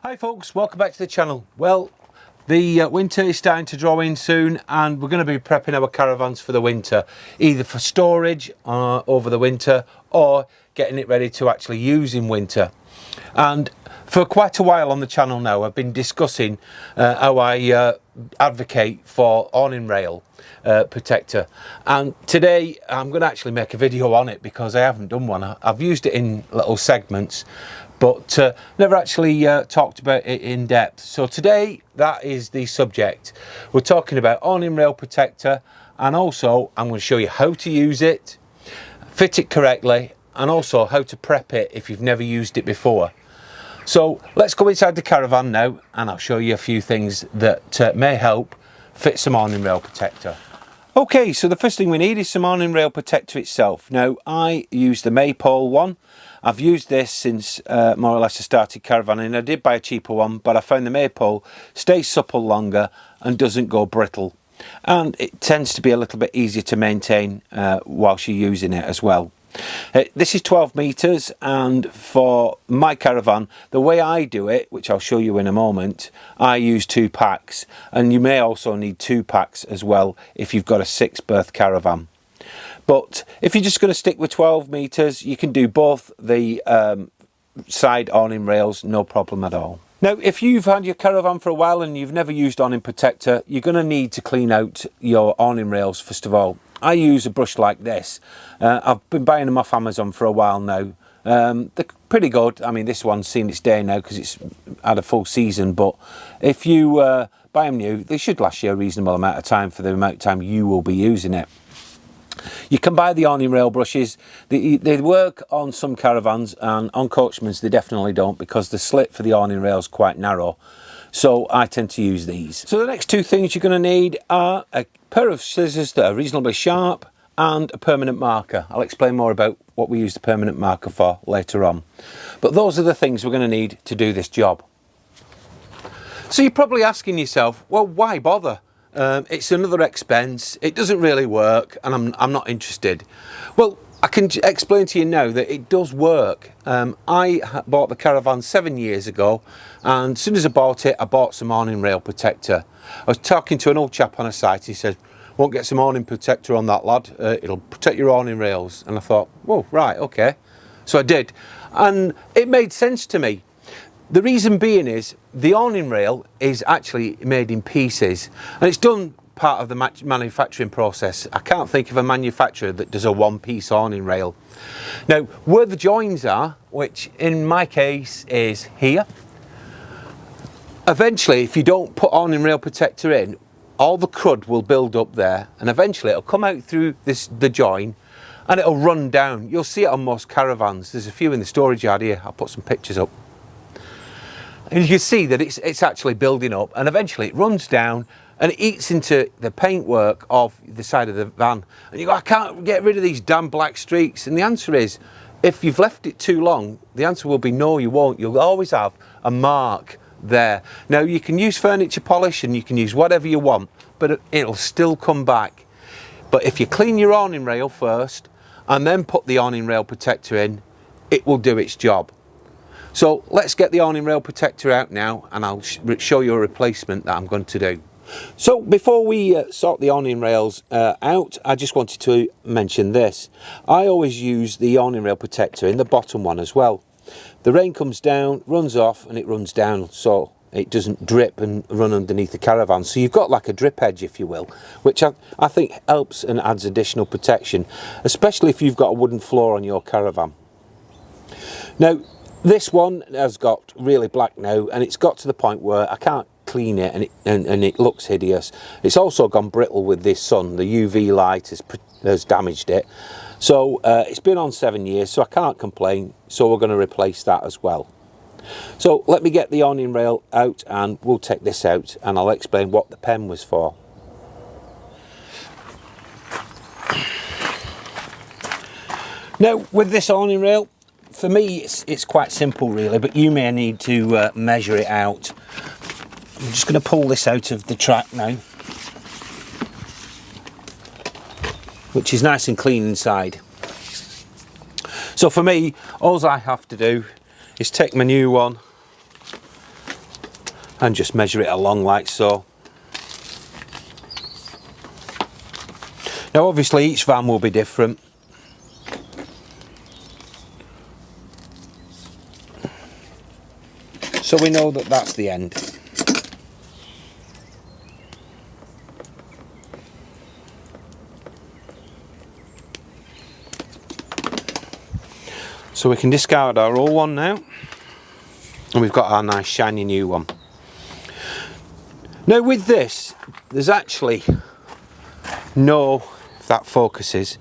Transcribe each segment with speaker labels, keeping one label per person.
Speaker 1: Hi folks, welcome back to the channel. Well, the winter is starting to draw in soon and we're going to be prepping our caravans for the winter, either for storage over the winter or getting it ready to actually use in winter. And for quite a while on the channel now I've been discussing how I advocate for awning rail protector, and today I'm going to actually make a video on it because I haven't done one. I've used it in little segments but never actually talked about it in depth. So today that is the subject. We're talking about awning rail protector, and also I'm going to show you how to use it, fit it correctly, and also how to prep it if you've never used it before. So let's go inside the caravan now and I'll show you a few things that may help fit some awning rail protector. Okay, so the first thing we need is some awning rail protector itself. Now I use the maypole one. I've used this since more or less I started caravanning. I did buy a cheaper one, but I found the maypole stays supple longer and doesn't go brittle. And it tends to be a little bit easier to maintain whilst you're using it as well. This is 12 meters, and for my caravan, the way I do it, which I'll show you in a moment, I use 2 packs, and you may also need 2 packs as well if you've got a 6-berth caravan. But if you're just going to stick with 12 meters, you can do both the side awning rails, no problem at all. Now, if you've had your caravan for a while and you've never used awning protector, you're going to need to clean out your awning rails first of all. I use a brush like this. I've been buying them off Amazon for a while now. They're pretty good. I mean, this one's seen its day now because it's had a full season, but if you buy them new, they should last you a reasonable amount of time for the amount of time you will be using it. You can buy the awning rail brushes. They work on some caravans, and on Coachman's they definitely don't, because the slit for the awning rail is quite narrow. So I tend to use these. So the next 2 things you're going to need are a pair of scissors that are reasonably sharp and a permanent marker. I'll explain more about what we use the permanent marker for later on. But those are the things we're going to need to do this job. So you're probably asking yourself, well, why bother? It's another expense, it doesn't really work, and I'm not interested. Well, I can explain to you now that it does work. I bought the caravan 7 years ago, and as soon as I bought it, I bought some awning rail protector. I was talking to an old chap on a site. He said, won't get some awning protector on that, lad, it'll protect your awning rails. And I thought, whoa, right, okay. So I did, and it made sense to me. The reason being is the awning rail is actually made in pieces, and it's done part of the manufacturing process. I can't think of a manufacturer that does a one-piece awning rail. Now, where the joins are, which in my case is here, eventually if you don't put awning rail protector in, all the crud will build up there, and eventually it'll come out through the join and it'll run down. You'll see it on most caravans. There's a few in the storage yard here. I'll put some pictures up. And you can see that it's actually building up, and eventually it runs down and it eats into the paintwork of the side of the van. And you go, I can't get rid of these damn black streaks. And the answer is, if you've left it too long, the answer will be no, you won't. You'll always have a mark there. Now, you can use furniture polish and you can use whatever you want, but it'll still come back. But if you clean your awning rail first and then put the awning rail protector in, it will do its job. So let's get the awning rail protector out now, and I'll show you a replacement that I'm going to do. So before we sort the awning rails out, I just wanted to mention this. I always use the awning rail protector in the bottom one as well. The rain comes down, runs off, and it runs down so it doesn't drip and run underneath the caravan. So you've got like a drip edge, if you will, which I think helps and adds additional protection, especially if you've got a wooden floor on your caravan. Now, this one has got really black now, and it's got to the point where I can't clean it, and it looks hideous. It's also gone brittle with this sun. The UV light has damaged it. So it's been on 7 years, so I can't complain. So we're going to replace that as well. So let me get the awning rail out and we'll take this out, and I'll explain what the pen was for. Now, with this awning rail, for me it's quite simple really, but you may need to measure it out. I'm just going to pull this out of the track now, which is nice and clean inside. So for me, all I have to do is take my new one and just measure it along like so. Now obviously each van will be different. So we know that that's the end. So we can discard our old one now, and we've got our nice shiny new one. Now with this, there's actually no, if that focuses,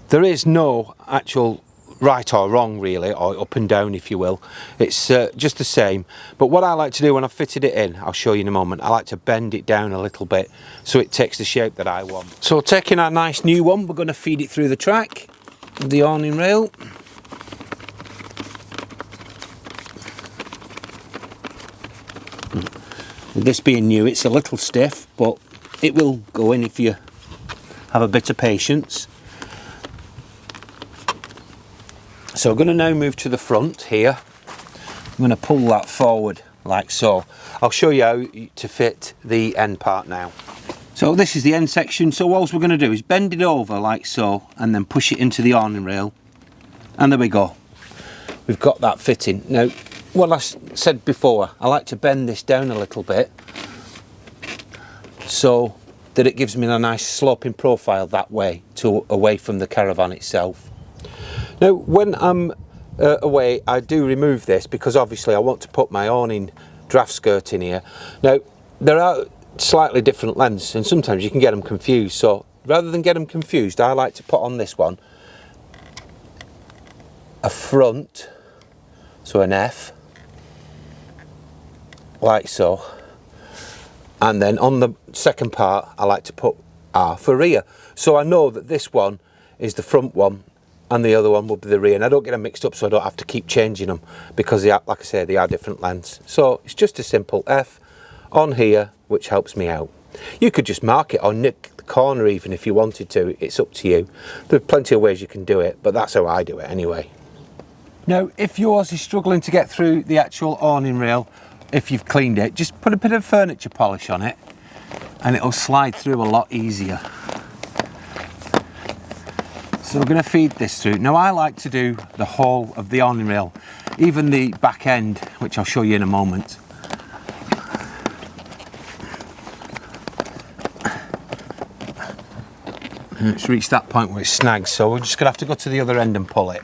Speaker 1: there is no actual right or wrong really, or up and down if you will. It's just the same. But what I like to do when I've fitted it in, I'll show you in a moment, I like to bend it down a little bit so it takes the shape that I want. So taking our nice new one, we're going to feed it through the track with the awning rail. With this being new, it's a little stiff, but it will go in if you have a bit of patience. So we're going to now move to the front here. I'm going to pull that forward like so. I'll show you how to fit the end part now. So this is the end section. So all we're going to do is bend it over like so, and then push it into the awning rail. And there we go. We've got that fitting. Now, what I said before, I like to bend this down a little bit so that it gives me a nice sloping profile that way, away from the Caravan itself. Now when I'm away, I do remove this because obviously I want to put my awning draft skirt in here. Now there are slightly different lengths and sometimes you can get them confused, so rather than get them confused, I like to put on this one a front, so an F, like so, and then on the second part I like to put R for rear, so I know that this one is the front one and the other one will be the rear, and I don't get them mixed up so I don't have to keep changing them because they are, like I say, they are different lengths. So it's just a simple F on here, which helps me out. You could just mark it or nick the corner even if you wanted to, it's up to you. There are plenty of ways you can do it, but that's how I do it anyway. Now if yours is struggling to get through the actual awning rail, if you've cleaned it, just put a bit of furniture polish on it and it'll slide through a lot easier. So we're going to feed this through. Now I like to do the whole of the awning rail, even the back end, which I'll show you in a moment. And it's reached that point where it snags, so we're just going to have to go to the other end and pull it.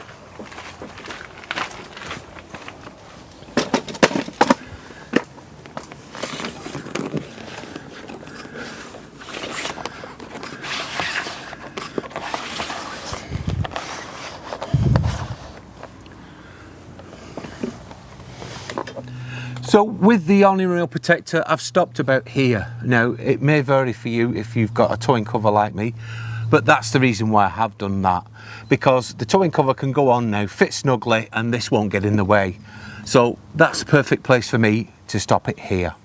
Speaker 1: So with the awning rail protector, I've stopped about here. Now it may vary for you if you've got a towing cover like me, but that's the reason why I have done that, because the towing cover can go on now, fit snugly, and this won't get in the way. So that's the perfect place for me to stop it here.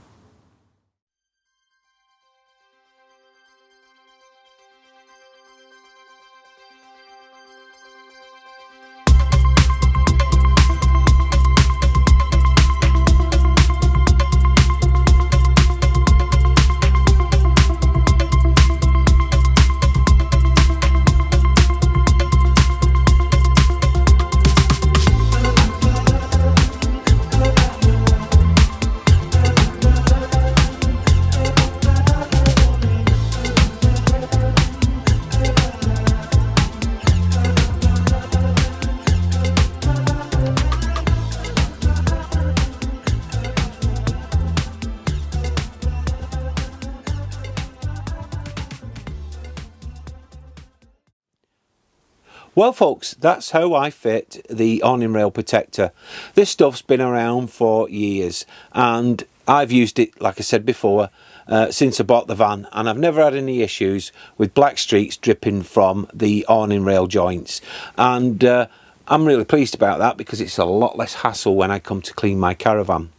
Speaker 1: Well folks, that's how I fit the awning rail protector. This stuff's been around for years and I've used it, like I said before, since I bought the van, and I've never had any issues with black streaks dripping from the awning rail joints, and I'm really pleased about that because it's a lot less hassle when I come to clean my Caravan.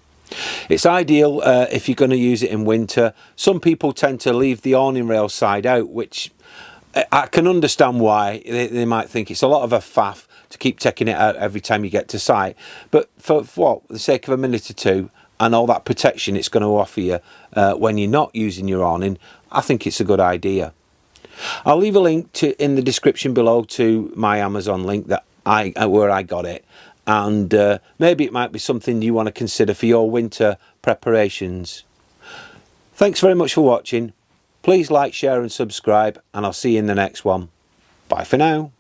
Speaker 1: It's ideal if you're going to use it in winter. Some people tend to leave the awning rail side out, which I can understand why. They might think it's a lot of a faff to keep taking it out every time you get to site, but for what, the sake of a minute or two, and all that protection it's going to offer you when you're not using your awning, I think it's a good idea. I'll leave a link in the description below to my Amazon link that where I got it, and maybe it might be something you want to consider for your winter preparations. Thanks very much for watching. Please like, share and subscribe, and I'll see you in the next one. Bye for now.